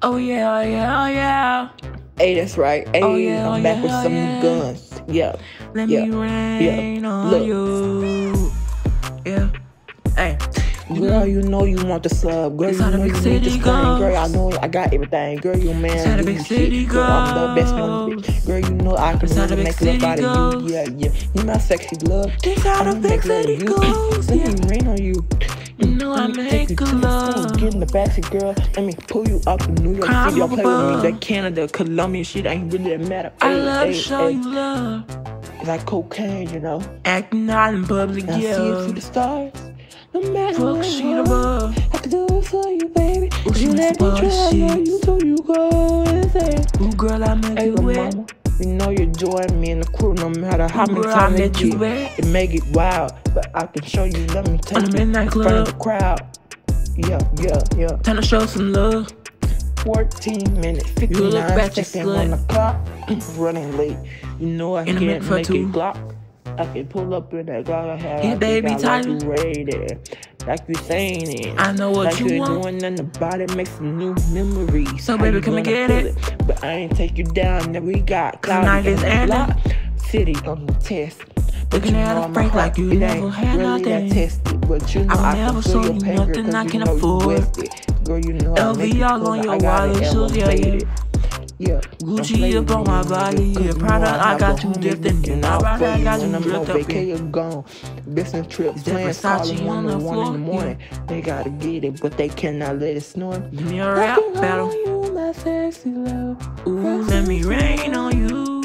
Oh yeah, oh yeah, oh yeah. Hey, that's right. Hey, Oh yeah, I'm oh back yeah, with oh some yeah. guns. Yeah. Let yeah, me rain on Look. you. Yeah. Hey. Girl, you know you want the sub. Girl, This you how the know big you need city this thing. Girl, I goes. know I got everything. Girl, you man. This how the give big me city shit. Girl, I'm the best one. goes. Bitch. Girl, you know I can This how the really big make love city out of goes. you. Yeah. You my sexy love. This how the I'ma big make love to city you. goes. Let me rain on you. You know I Let me take make you good to the love. sun. Get in the backseat, girl. Let me pull you up to New York Climb City. Don't up play with me. above. That Canada, Colombia shit ain't really that matter. I love to show you love. It's like cocaine, you know. Acting out in public, I see it yeah. through the stars. No matter Fuck what shit above. I can do it for you, baby. Ooh, If she you miss let the me body try, shit. you so you go insane. Ooh, girl, I make Hey, you wet. mama, you know you're joining me in the crew. No matter how many girl, times I they met you get, wet. it make it wild. But I can show you. Let me take On the you midnight in front of club. the crowd. Yeah. Time to show some love. 14 minutes, 59 You look back, you seconds on the clock. Running late. You know I In a can't minute for make two. it Glock. I can pull up in that Glock I have. Yeah, baby, like Tyler. you rated, like you saying it. I know what like you you're want. doing and the body makes some new memories. So, How baby, you come and gonna get pull it. But I ain't take you down. Now we got cloudy night in is the ending. block. City on the test. But Looking you at know a I'm Frank a like you it never ain't had really nothing. that tested. But you know I'll I never can feel show your you pain, nothing girl, I cause can you know afford. you wasted. Girl, you know I LV make you all pull on it. your I got it wallet, shoes, yeah. elevated. Yeah, Gucci up on my body, yeah. Prada, I got you drifting. And I got you drift up in. Vacation gone. Business trips, Is that plans Versace calling on 1 the to 1 in the floor? morning. They gotta get it, but they cannot let it snow. Give me a rap battle. You, my sexy love. Ooh, let me rain on you.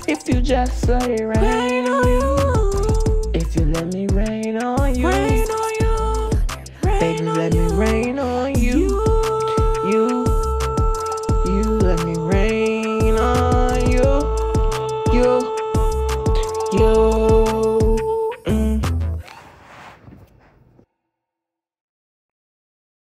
If you just say rain on you. If you let me rain on you. Rain on you. Baby, let me rain on